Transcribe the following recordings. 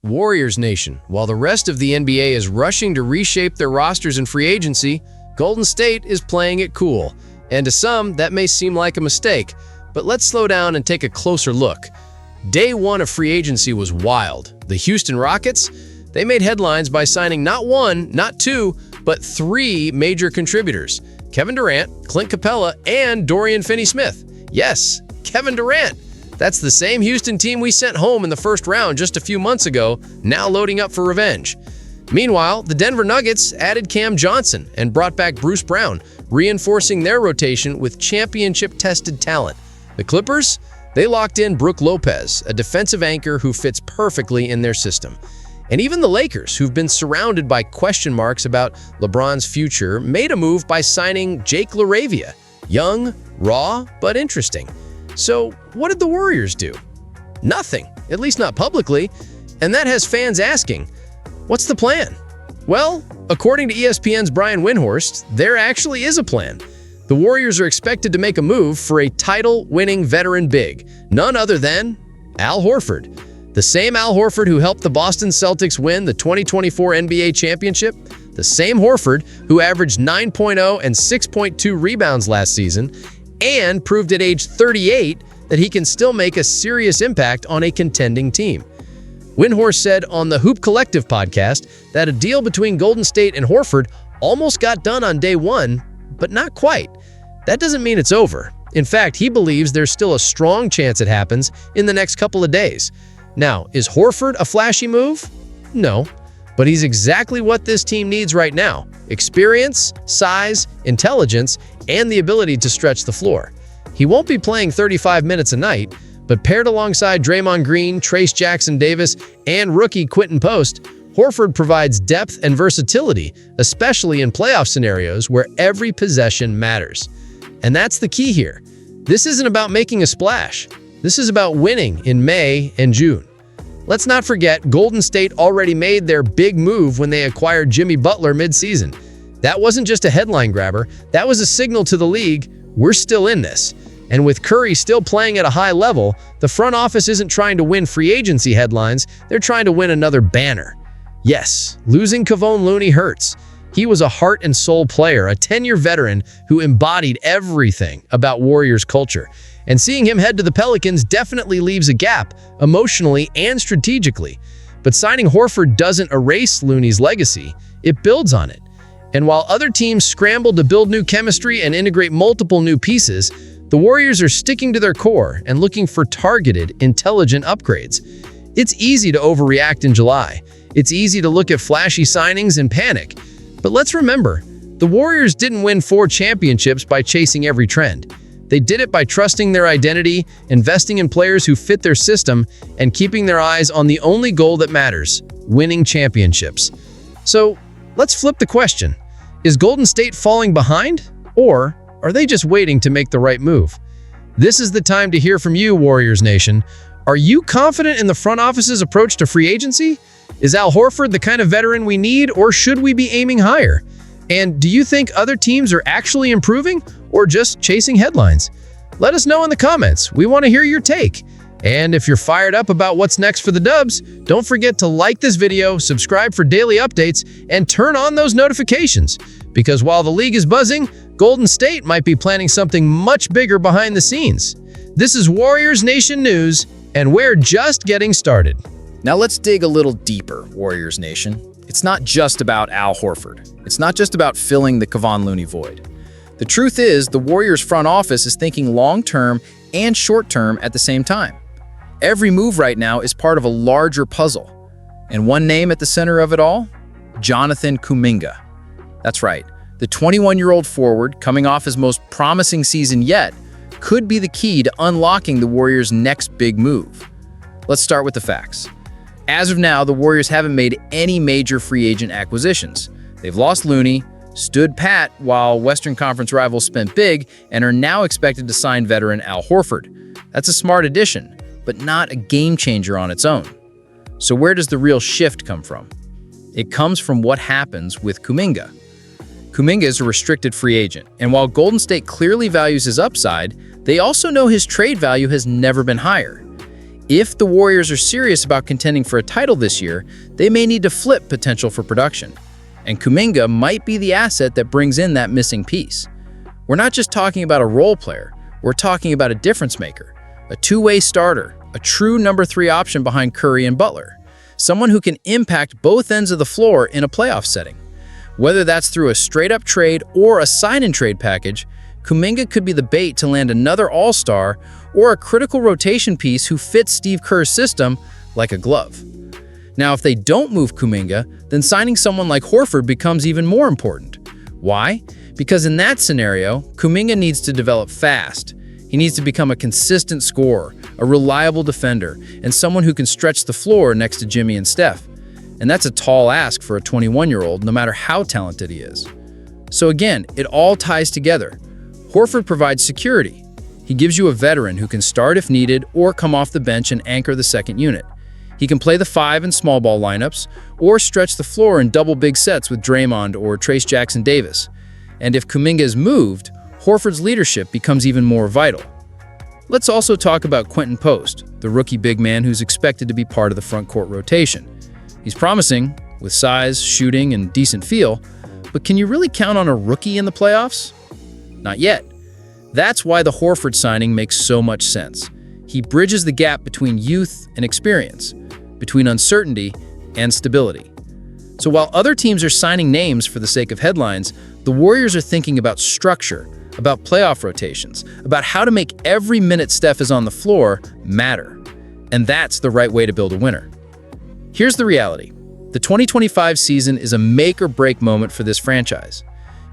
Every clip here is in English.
Warriors Nation, while the rest of the NBA is rushing to reshape their rosters in free agency, Golden State is playing it cool. And to some, that may seem like a mistake, but let's slow down and take a closer look. Day one of free agency was wild. The Houston Rockets, they made headlines by signing not one, not two, but three major contributors: Kevin Durant, Clint Capella, and Dorian Finney-Smith. Yes, Kevin Durant. That's the same Houston team we sent home in the first round just a few months ago, now loading up for revenge. Meanwhile, the Denver Nuggets added Cam Johnson and brought back Bruce Brown, reinforcing their rotation with championship-tested talent. The Clippers, they locked in Brook Lopez, a defensive anchor who fits perfectly in their system. And even the Lakers, who've been surrounded by question marks about LeBron's future, made a move by signing Jake LaRavia. Young, raw, but interesting. So what did the Warriors do? Nothing, at least not publicly, and that has fans asking, what's the plan? Well, according to ESPN's Brian Windhorst, there actually is a plan. The Warriors are expected to make a move for a title-winning veteran big, none other than Al Horford. The same Al Horford who helped the Boston Celtics win the 2024 NBA championship, the same Horford who averaged 9.0 and 6.2 rebounds last season, and proved at age 38 that he can still make a serious impact on a contending team. Windhorst said on the Hoop Collective podcast that a deal between Golden State and Horford almost got done on day one, but not quite. That doesn't mean it's over. In fact, he believes there's still a strong chance it happens in the next couple of days. Now, is Horford a flashy move? No, but he's exactly what this team needs right now: experience, size, intelligence, and the ability to stretch the floor. He won't be playing 35 minutes a night, but paired alongside Draymond Green, Trayce Jackson-Davis, and rookie Quinten Post, Horford provides depth and versatility, especially in playoff scenarios where every possession matters. And that's the key here. This isn't about making a splash. This is about winning in May and June. Let's not forget, Golden State already made their big move when they acquired Jimmy Butler mid-season. That wasn't just a headline grabber. That was a signal to the league, we're still in this. And with Curry still playing at a high level, the front office isn't trying to win free agency headlines, they're trying to win another banner. Yes, losing Kevon Looney hurts. He was a heart and soul player, a 10-year veteran who embodied everything about Warriors culture. And seeing him head to the Pelicans definitely leaves a gap, emotionally and strategically. But signing Horford doesn't erase Looney's legacy, it builds on it. And while other teams scramble to build new chemistry and integrate multiple new pieces, the Warriors are sticking to their core and looking for targeted, intelligent upgrades. It's easy to overreact in July. It's easy to look at flashy signings and panic. But let's remember, the Warriors didn't win 4 championships by chasing every trend. They did it by trusting their identity, investing in players who fit their system, and keeping their eyes on the only goal that matters: winning championships. So, let's flip the question. Is Golden State falling behind? Or are they just waiting to make the right move? This is the time to hear from you, Warriors Nation. Are you confident in the front office's approach to free agency? Is Al Horford the kind of veteran we need, or should we be aiming higher? And do you think other teams are actually improving, or just chasing headlines? Let us know in the comments. We want to hear your take. And if you're fired up about what's next for the Dubs, don't forget to like this video, subscribe for daily updates, and turn on those notifications. Because while the league is buzzing, Golden State might be planning something much bigger behind the scenes. This is Warriors Nation News, and we're just getting started. Now let's dig a little deeper, Warriors Nation. It's not just about Al Horford. It's not just about filling the Kevon Looney void. The truth is, the Warriors front office is thinking long-term and short-term at the same time. Every move right now is part of a larger puzzle. And one name at the center of it all? Jonathan Kuminga. That's right. The 21-year-old forward, coming off his most promising season yet, could be the key to unlocking the Warriors' next big move. Let's start with the facts. As of now, the Warriors haven't made any major free agent acquisitions. They've lost Looney, stood pat while Western Conference rivals spent big, and are now expected to sign veteran Al Horford. That's a smart addition, but not a game changer on its own. So where does the real shift come from? It comes from what happens with Kuminga. Kuminga is a restricted free agent, and while Golden State clearly values his upside, they also know his trade value has never been higher. If the Warriors are serious about contending for a title this year, they may need to flip potential for production. And Kuminga might be the asset that brings in that missing piece. We're not just talking about a role player, we're talking about a difference maker, a two-way starter, a true number 3 option behind Curry and Butler, someone who can impact both ends of the floor in a playoff setting. Whether that's through a straight-up trade or a sign-and-trade package, Kuminga could be the bait to land another all-star or a critical rotation piece who fits Steve Kerr's system like a glove. Now, if they don't move Kuminga, then signing someone like Horford becomes even more important. Why? Because in that scenario, Kuminga needs to develop fast. He needs to become a consistent scorer, a reliable defender, and someone who can stretch the floor next to Jimmy and Steph. And that's a tall ask for a 21-year-old, no matter how talented he is. So again, it all ties together. Horford provides security. He gives you a veteran who can start if needed or come off the bench and anchor the second unit. He can play the 5 in small ball lineups or stretch the floor in double big sets with Draymond or Trayce Jackson-Davis. And if Kuminga is moved, Horford's leadership becomes even more vital. Let's also talk about Quinten Post, the rookie big man who's expected to be part of the front court rotation. He's promising, with size, shooting, and decent feel, but can you really count on a rookie in the playoffs? Not yet. That's why the Horford signing makes so much sense. He bridges the gap between youth and experience, between uncertainty and stability. So while other teams are signing names for the sake of headlines, the Warriors are thinking about structure, about playoff rotations, about how to make every minute Steph is on the floor matter. And that's the right way to build a winner. Here's the reality. The 2025 season is a make-or-break moment for this franchise.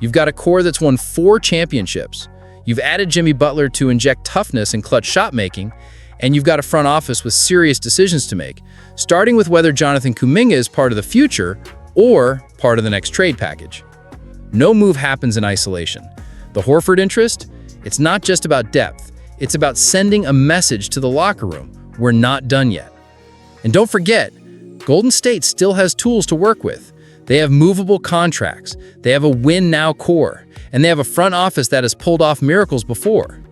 You've got a core that's won 4 championships. You've added Jimmy Butler to inject toughness and clutch shot-making, and you've got a front office with serious decisions to make, starting with whether Jonathan Kuminga is part of the future or part of the next trade package. No move happens in isolation. The Horford interest? It's not just about depth. It's about sending a message to the locker room. We're not done yet. And don't forget, Golden State still has tools to work with. They have movable contracts, they have a win-now core, and they have a front office that has pulled off miracles before.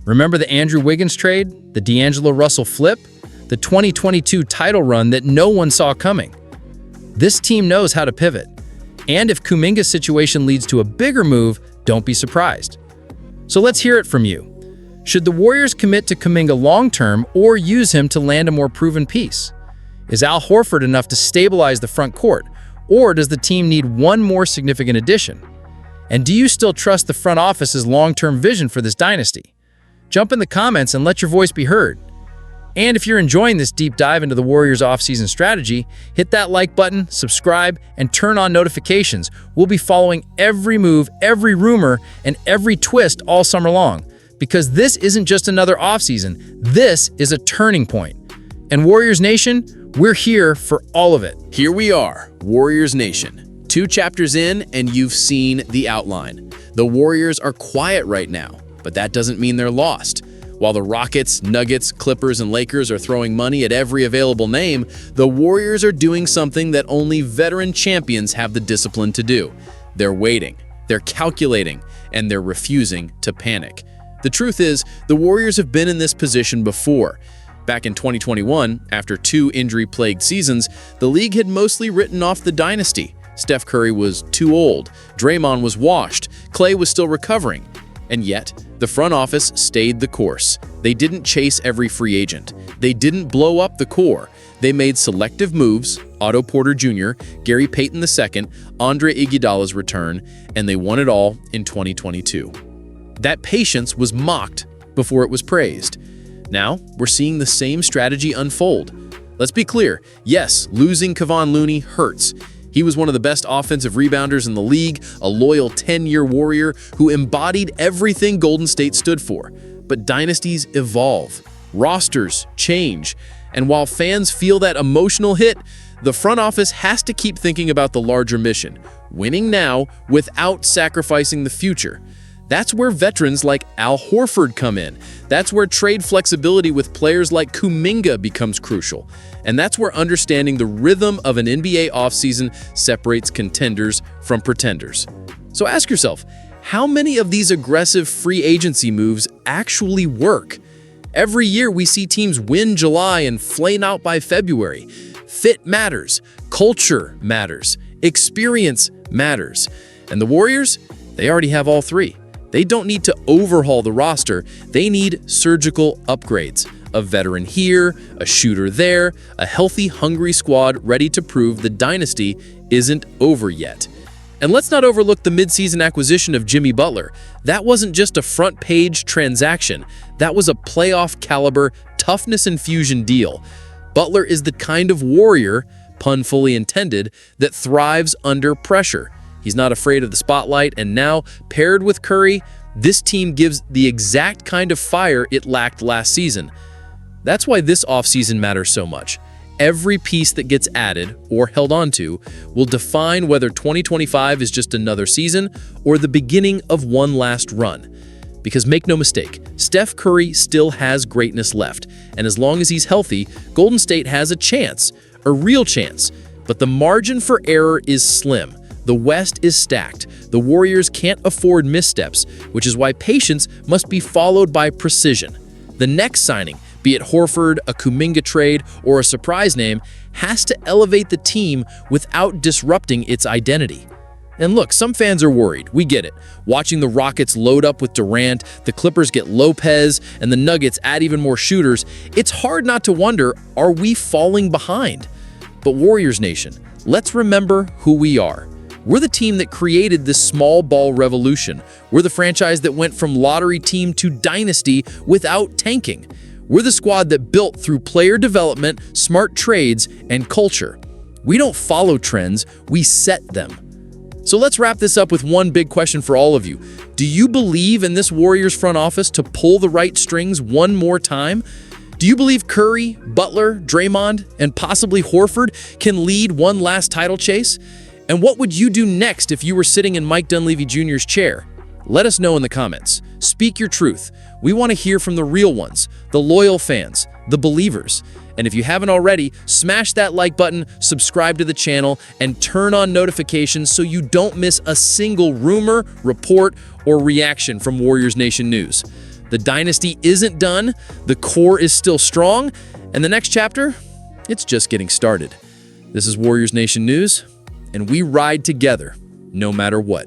Remember the Andrew Wiggins trade, the D'Angelo Russell flip, the 2022 title run that no one saw coming? This team knows how to pivot. And if Kuminga's situation leads to a bigger move, don't be surprised. So let's hear it from you. Should the Warriors commit to Kuminga long-term or use him to land a more proven piece? Is Al Horford enough to stabilize the front court? Or does the team need one more significant addition? And do you still trust the front office's long-term vision for this dynasty? Jump in the comments and let your voice be heard. And if you're enjoying this deep dive into the Warriors offseason strategy, hit that like button, subscribe, and turn on notifications. We'll be following every move, every rumor, and every twist all summer long. Because this isn't just another offseason, this is a turning point. And Warriors Nation, we're here for all of it. Here we are, Warriors Nation. 2 chapters in, and you've seen the outline. The Warriors are quiet right now, but that doesn't mean they're lost. While the Rockets, Nuggets, Clippers, and Lakers are throwing money at every available name, the Warriors are doing something that only veteran champions have the discipline to do. They're waiting, they're calculating, and they're refusing to panic. The truth is, the Warriors have been in this position before. Back in 2021, after 2 injury-plagued seasons, the league had mostly written off the dynasty. Steph Curry was too old, Draymond was washed, Klay was still recovering. And yet, the front office stayed the course. They didn't chase every free agent. They didn't blow up the core. They made selective moves, Otto Porter Jr., Gary Payton II, Andre Iguodala's return, and they won it all in 2022. That patience was mocked before it was praised. Now, we're seeing the same strategy unfold. Let's be clear, yes, losing Kevon Looney hurts. He was one of the best offensive rebounders in the league, a loyal 10-year Warrior who embodied everything Golden State stood for. But dynasties evolve, rosters change, and while fans feel that emotional hit, the front office has to keep thinking about the larger mission, winning now without sacrificing the future. That's where veterans like Al Horford come in. That's where trade flexibility with players like Kuminga becomes crucial. And that's where understanding the rhythm of an NBA offseason separates contenders from pretenders. So ask yourself, how many of these aggressive free agency moves actually work? Every year we see teams win July and flame out by February. Fit matters, culture matters, experience matters. And the Warriors, they already have all three. They don't need to overhaul the roster, they need surgical upgrades. A veteran here, a shooter there, a healthy, hungry squad ready to prove the dynasty isn't over yet. And let's not overlook the midseason acquisition of Jimmy Butler. That wasn't just a front-page transaction. That was a playoff-caliber, toughness-infusion deal. Butler is the kind of warrior, pun fully intended, that thrives under pressure. He's not afraid of the spotlight, and now, paired with Curry, this team gives the exact kind of fire it lacked last season. That's why this offseason matters so much. Every piece that gets added or held onto will define whether 2025 is just another season or the beginning of one last run. Because make no mistake, Steph Curry still has greatness left, and as long as he's healthy, Golden State has a chance, a real chance. But the margin for error is slim. The West is stacked. The Warriors can't afford missteps, which is why patience must be followed by precision. The next signing, be it Horford, a Kuminga trade, or a surprise name, has to elevate the team without disrupting its identity. And look, some fans are worried. We get it. Watching the Rockets load up with Durant, the Clippers get Lopez, and the Nuggets add even more shooters, it's hard not to wonder, are we falling behind? But Warriors Nation, let's remember who we are. We're the team that created this small ball revolution. We're the franchise that went from lottery team to dynasty without tanking. We're the squad that built through player development, smart trades, and culture. We don't follow trends, we set them. So let's wrap this up with one big question for all of you. Do you believe in this Warriors front office to pull the right strings one more time? Do you believe Curry, Butler, Draymond, and possibly Horford can lead one last title chase? And what would you do next if you were sitting in Mike Dunleavy Jr.'s chair? Let us know in the comments. Speak your truth. We want to hear from the real ones, the loyal fans, the believers. And if you haven't already, smash that like button, subscribe to the channel, and turn on notifications so you don't miss a single rumor, report, or reaction from Warriors Nation News. The dynasty isn't done, the core is still strong, and the next chapter, it's just getting started. This is Warriors Nation News, and we ride together, no matter what.